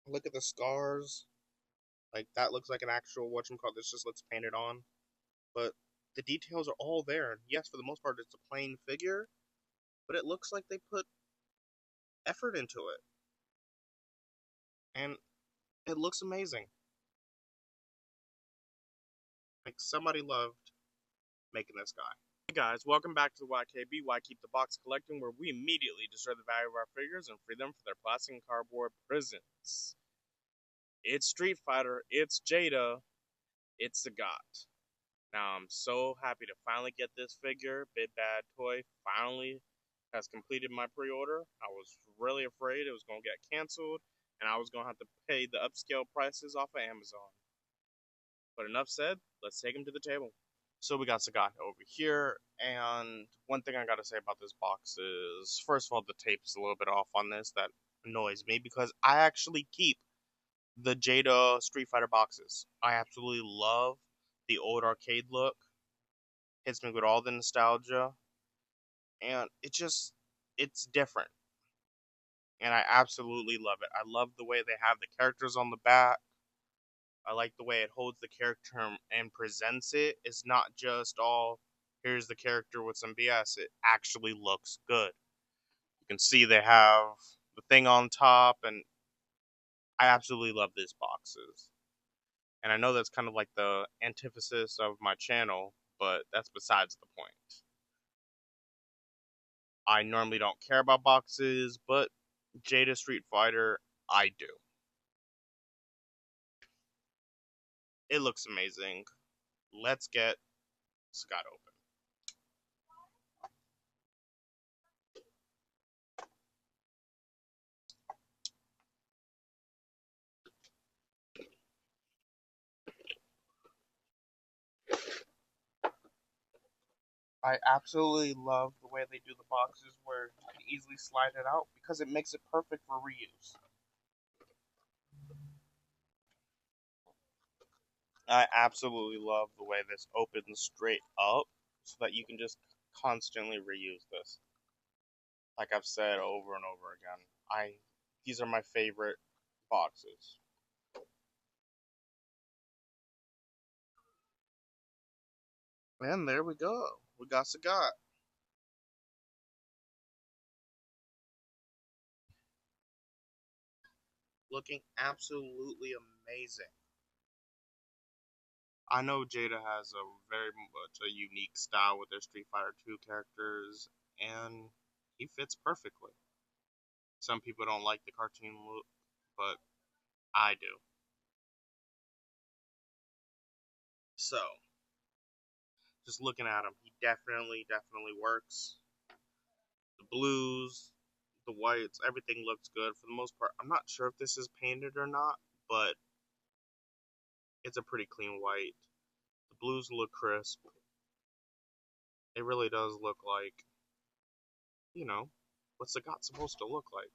Look at the scars. Like, that looks like an actual whatchamacallit. This just looks painted on. But the details are all there. Yes, for the most part, it's a plain figure, but it looks like they put effort into it. And it looks amazing. Like, somebody loved making this guy. Hey guys, welcome back to the YKB, Why Keep the Box Collecting, where we immediately destroy the value of our figures and free them from their plastic and cardboard prisons. It's Street Fighter, it's Jada, it's Sagat. Now I'm so happy to finally get this figure. Big Bad Toy finally has completed my pre-order. I was really afraid it was going to get canceled and I was going to have to pay the upscale prices off of Amazon. But enough said, let's take him to the table. So we got Sagat over here, and one thing I gotta say about this box is, first of all, the tape is a little bit off on this. That annoys me because I actually keep the Jada Street Fighter boxes. I absolutely love the old arcade look. Hits me with all the nostalgia, and it's different, and I absolutely love it. I love the way they have the characters on the back. I like the way it holds the character and presents it. It's not just all here's the character with some BS. It actually looks good. You can see they have the thing on top, and I absolutely love these boxes. And I know that's kind of like the antithesis of my channel, but that's besides the point. I normally don't care about boxes, but Jada Street Fighter, I do. It looks amazing. Let's get Scott open. I absolutely love the way they do the boxes where you can easily slide it out because it makes it perfect for reuse. I absolutely love the way this opens straight up so that you can just constantly reuse this. Like I've said over and over again, these are my favorite boxes. And there we go. We got Sagat. Looking absolutely amazing. I know Jada has a very much a unique style with their Street Fighter 2 characters, and he fits perfectly. Some people don't like the cartoon look, but I do. So, just looking at him, he definitely works. The blues, the whites, everything looks good for the most part. I'm not sure if this is painted or not, but it's a pretty clean white. The blues look crisp. It really does look like, you know, what's the got supposed to look like.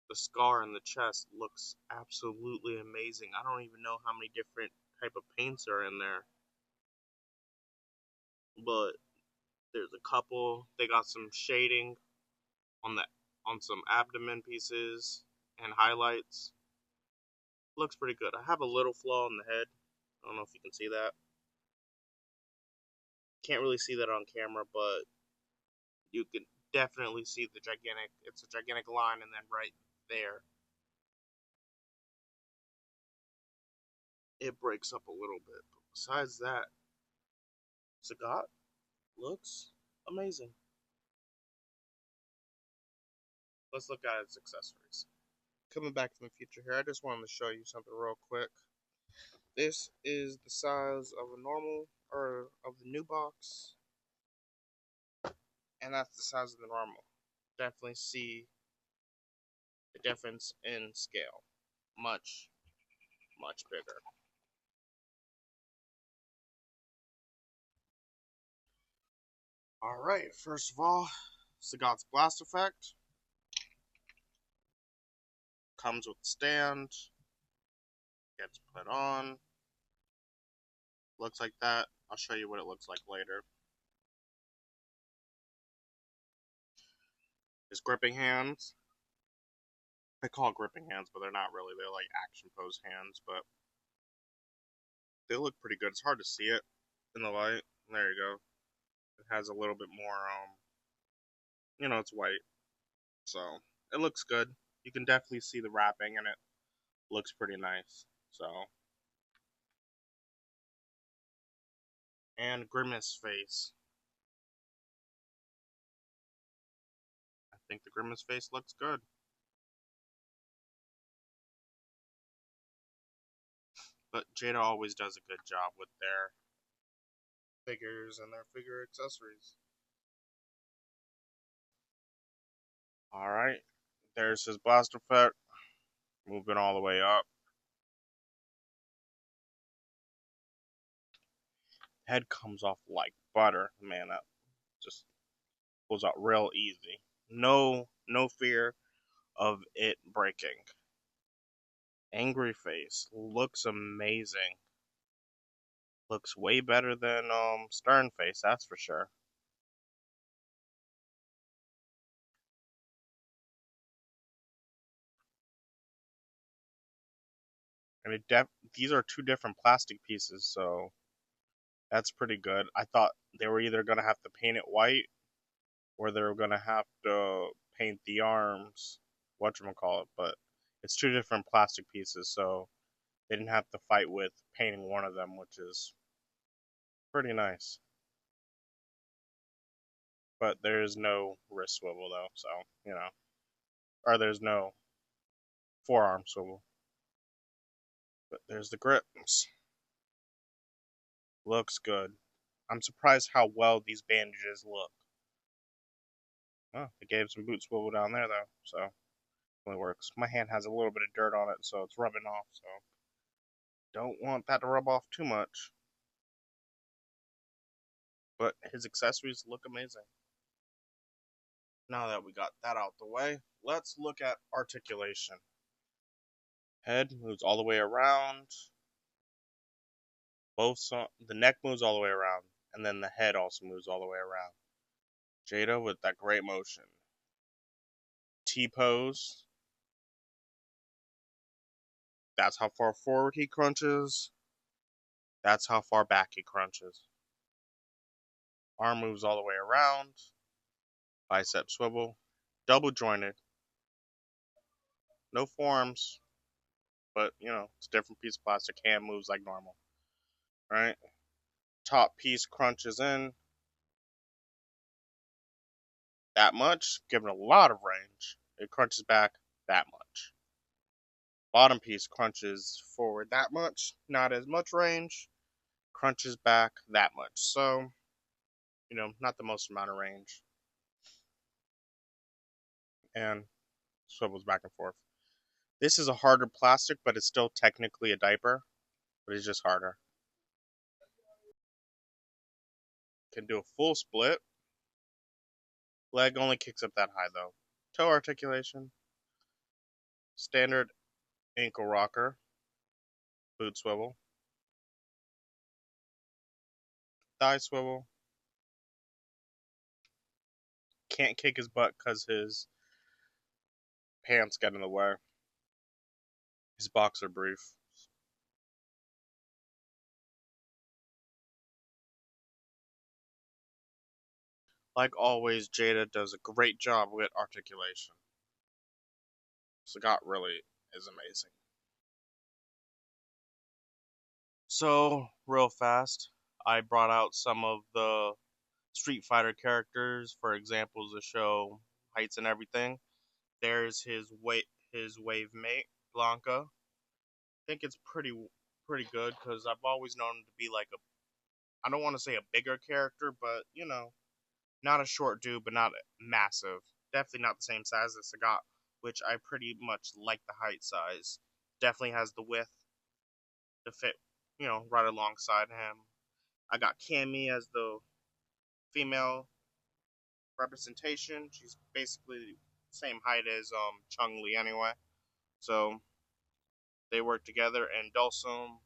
The scar in the chest looks absolutely amazing. I don't even know how many different type of paints are in there, but there's a couple. They got some shading on the on some abdomen pieces and highlights. Looks pretty good. I have a little flaw in the head. I don't know if you can see that. Can't really see that on camera, but you can definitely see the gigantic. It's a gigantic line, and then right there, it breaks up a little bit. But besides that, Sagat looks amazing. Let's look at its accessories. Coming back from the future here, I just wanted to show you something real quick. This is the size of a normal, or of the new box, and that's the size of the normal. Definitely see the difference in scale. Much, much bigger. Alright, first of all, Sagat's blast effect comes with the stand, gets put on, looks like that. I'll show you what it looks like later. His gripping hands, I call it gripping hands, but they're not really. They're like action pose hands, but they look pretty good. It's hard to see it in the light. There you go. It has a little bit more, it's white, so it looks good. You can definitely see the wrapping, and it looks pretty nice. So, and Grimace face. I think the Grimace face looks good. But Jada always does a good job with their figures and their figure accessories. Alright, there's his blast effect. Moving all the way up. Head comes off like butter. Man, that just pulls out real easy. No fear of it breaking. Angry face looks amazing. Looks way better than Stern face, that's for sure. And these are two different plastic pieces, so that's pretty good. I thought they were either gonna have to paint it white or they were gonna have to paint the arms, whatchamacallit, but it's two different plastic pieces, so they didn't have to fight with painting one of them, which is pretty nice. But there is no wrist swivel though, so or there's no forearm swivel. But there's the grips. Looks good. I'm surprised how well these bandages look. Oh, they gave some boot swivel down there though, so it really works. My hand has a little bit of dirt on it, so it's rubbing off, so don't want that to rub off too much. But his accessories look amazing. Now that we got that out the way, let's look at articulation. Head moves all the way around. The neck moves all the way around, and then the head also moves all the way around. Jada with that great motion. T-pose. That's how far forward he crunches. That's how far back he crunches. Arm moves all the way around. Bicep swivel. Double jointed. No forearms, but it's a different piece of plastic. Hand moves like normal. Right? Top piece crunches in. That much, given a lot of range. It crunches back that much. Bottom piece crunches forward that much, not as much range. Crunches back that much. So, not the most amount of range. And swivels back and forth. This is a harder plastic, but it's still technically a diaper, but it's just harder. Can do a full split. Leg only kicks up that high though. Toe articulation. Standard ankle rocker. Boot swivel. Thigh swivel. Can't kick his butt because his pants get in the way. His boxer brief. Like always, Jada does a great job with articulation. Sagat really is amazing. So, real fast, I brought out some of the Street Fighter characters for examples to show heights and everything. There's his wave mate, Blanca. I think it's pretty good because I've always known him to be like I don't want to say a bigger character, but not a short dude, but not massive. Definitely not the same size as Sagat, which I pretty much like the height size. Definitely has the width to fit, right alongside him. I got Cammy as the female representation. She's basically the same height as Chung Li anyway. So they work together, and Dulcim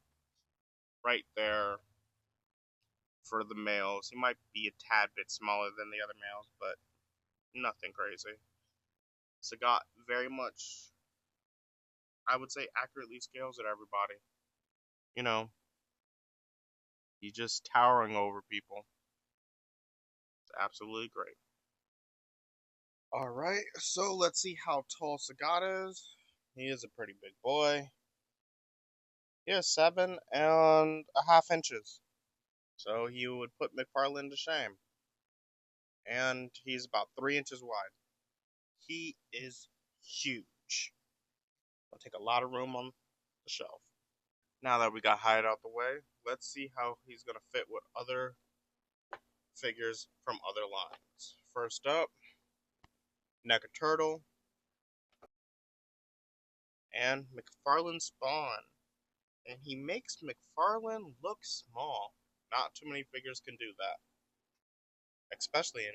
right there for the males. He might be a tad bit smaller than the other males, but nothing crazy. Sagat very much I would say, accurately scales at everybody. You know, he's just towering over people. It's absolutely great. Alright, so let's see how tall Sagat is. He is a pretty big boy. He is 7.5 inches. So he would put McFarlane to shame. And he's about 3 inches wide. He is huge. He'll take a lot of room on the shelf. Now that we got height out the way, let's see how he's going to fit with other figures from other lines. First up, NECA Turtle and McFarlane Spawn. And he makes McFarlane look small. Not too many figures can do that, especially in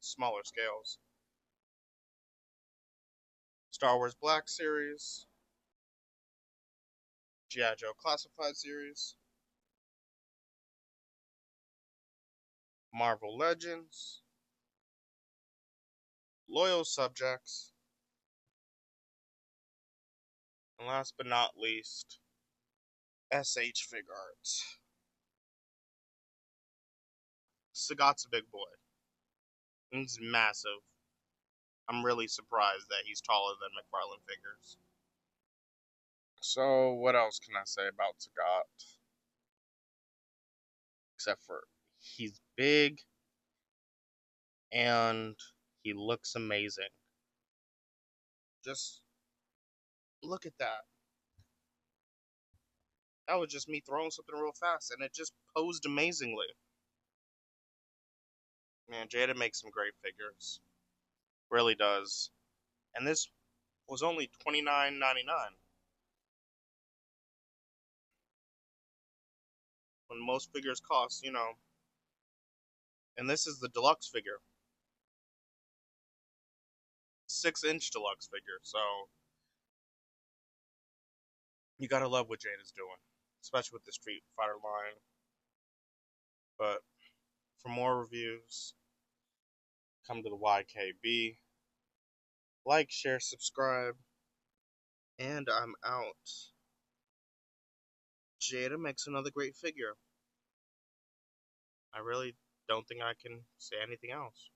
smaller scales. Star Wars Black Series, G.I. Joe Classified Series, Marvel Legends, Loyal Subjects, and last but not least, SH Fig Arts. Sagat's a big boy. He's massive. I'm really surprised that he's taller than McFarlane figures. So, what else can I say about Sagat? Except for he's big and he looks amazing. Just look at that. That was just me throwing something real fast, and it just posed amazingly. Man, Jada makes some great figures. Really does. And this was only $29.99. When most figures cost, and this is the deluxe figure. 6-inch deluxe figure, so you gotta love what Jada's doing. Especially with the Street Fighter line. But for more reviews, come to the YKB. Like, share, subscribe. And I'm out. Jada makes another great figure. I really don't think I can say anything else.